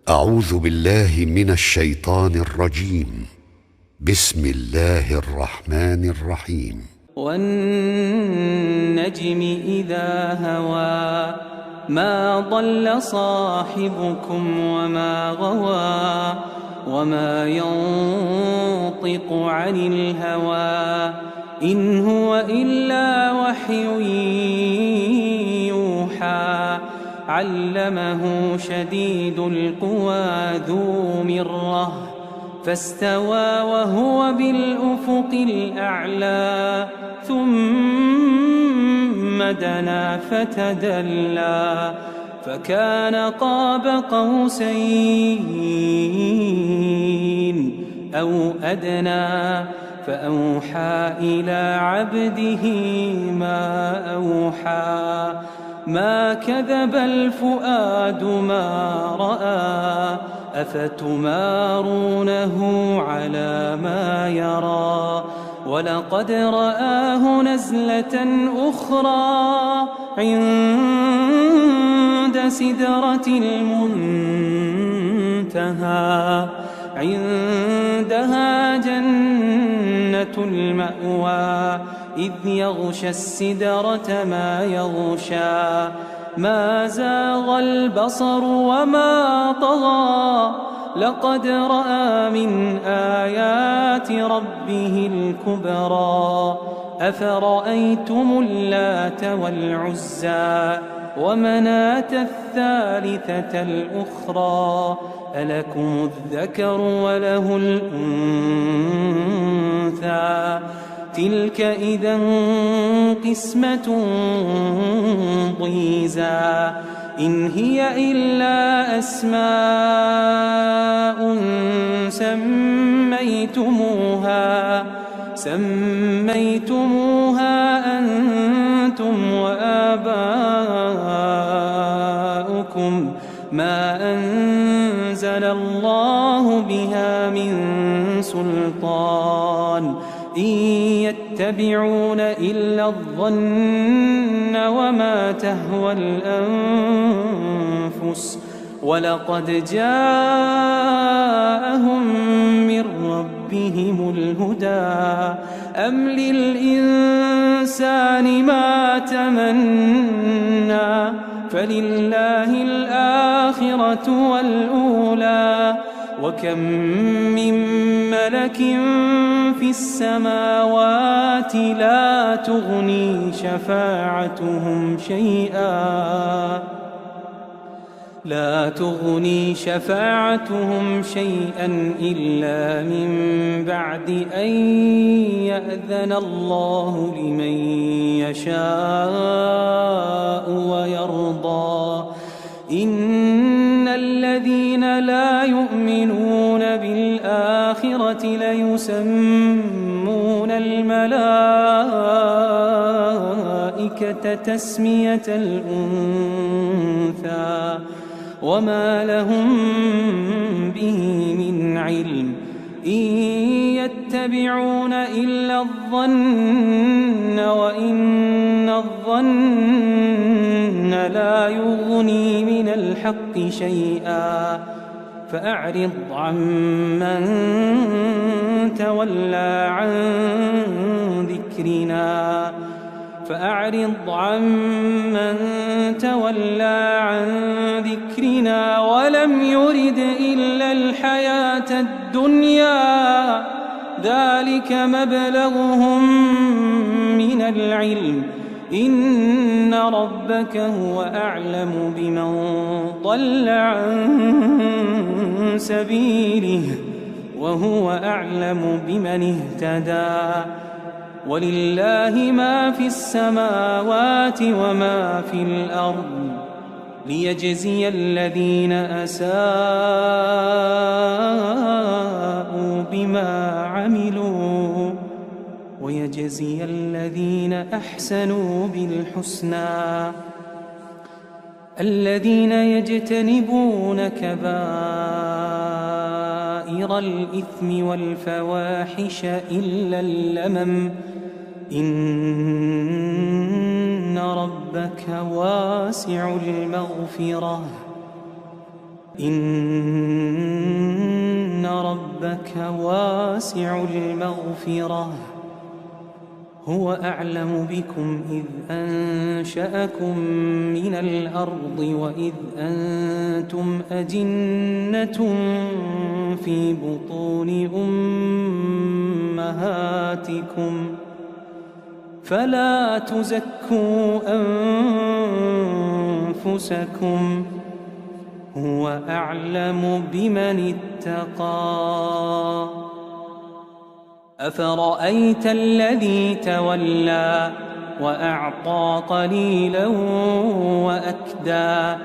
أعوذ بالله من الشيطان الرجيم. بسم الله الرحمن الرحيم. والنجم إذا هوى ما ضل صاحبكم وما غوى وما ينطق عن الهوى إن هو إلا وحي يوحى علمه شديد القوى ذو مرة فاستوى وهو بالأفق الأعلى ثم دنا فتدلى فكان قاب قوسين أو أدنى فأوحى إلى عبده ما أوحى ما كذب الفؤاد ما رأى أفتمارونه على ما يرى ولقد رآه نزلة أخرى عند سدرة المنتهى عندها جنة المأوى إذ يغشى السدرة ما يغشى ما زاغ البصر وما طغى لقد رأى من آيات ربه الكبرى أفرأيتم اللات والعزى ومناة الثالثة الأخرى ألكم الذكر وله الأنثى تلك إذا قسمة ضيزى إن هي إلا أسماء سميتموها أنتم وآباؤكم ما أنزل الله بها من سلطان إن يتبعون إلا الظن وما تهوى الأنفس ولقد جاءهم من ربهم الهدى أم للإنسان ما تمنى فلله الآخرة والأولى وكم من ملك في السماوات لا تغني شفاعتهم شيئا إلا من بعد أن يأذن الله لمن يشاء ويرضى إن الذين لا يؤمنون بالآخرة ليسمون الملائكة تسمية الأنثى وما لهم به من علم إن يتبعون إلا الظن وإن الظن لا يغني من الحق شيئا فأعرض عمن تولى عن ذكرنا ولم يرد إلا الحياة الدنيا ذلك مبلغهم من العلم إن ربك هو أعلم بمن ضل عن سبيله وهو أعلم بمن اهتدى ولله ما في السماوات وما في الأرض ليجزي الذين أساءوا بما عملوا ويجزي الذين أحسنوا بالحسنى الذين يجتنبون كبائر الإثم والفواحش إلا اللمم إن ربك واسع المغفرة إن ربك واسع المغفرة هو أعلم بكم إذ أنشأكم من الأرض وإذ أنتم أجنة في بطون أمهاتكم فلا تزكوا أنفسكم هو أعلم بمن اتقى أفرأيت الذي تولى وأعطى قليلا وأكدى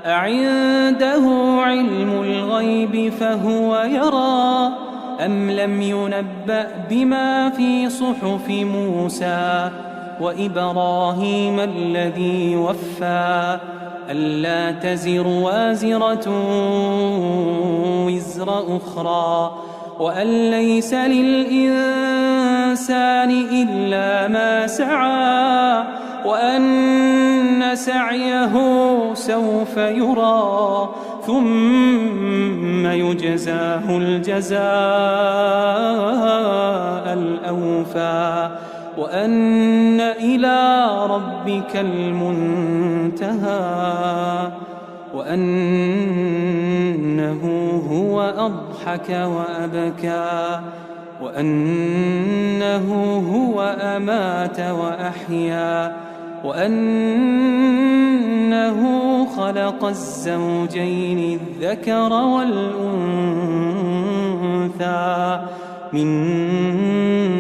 أعنده علم الغيب فهو يرى أم لم ينبأ بما في صحف موسى وإبراهيم الذي وفى ألا تزر وازرة وزر أخرى وأن ليس للإنسان إلا ما سعى وأن سعيه سوف يرى ثم يجزاه الجزاء الأوفى وأن إلى ربك المنتهى وأنه هو أضحك وأبكى وأنه هو أمات وأحيا وأنه خلق الزوجين الذكر والأنثى من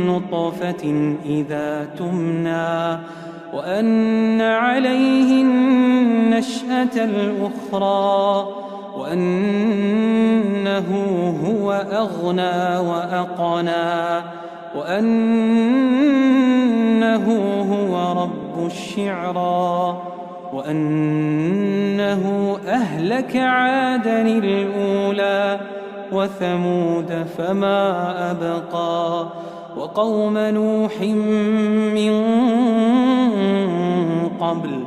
نطفة إذا تمنى وأن عليه النشأة الأخرى وأنه هو أغنى وأقنى وأنه هو رب الشعرى وأنه أهلك عادا الأولى وثمود فما أبقى وقوم نوح من قبل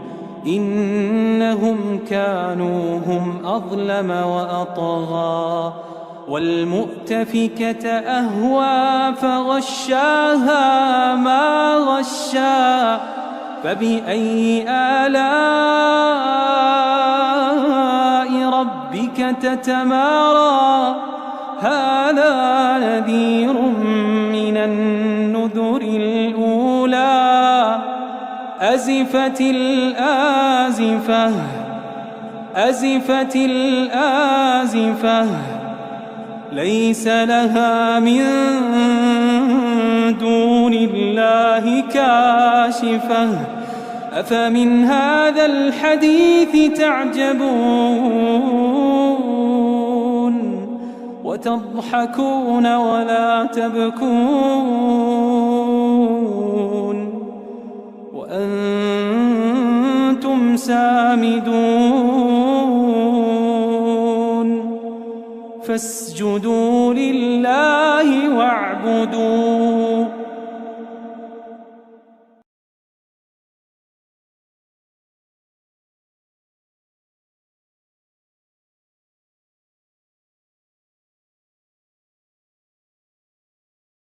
إنهم كانوا هم أظلم وأطغى والمؤتفكة أهوى فغشاها ما غشا فبأي آلاء ربك تتمارى هذا نذير من النذر الأولى أزفت الآزفة أزفت الآزفة ليس لها من دون الله كاشفة أفمن هذا الحديث تعجبون وتضحكون ولا تبكون وأنتم سامدون فاسجدوا لله واعبدوا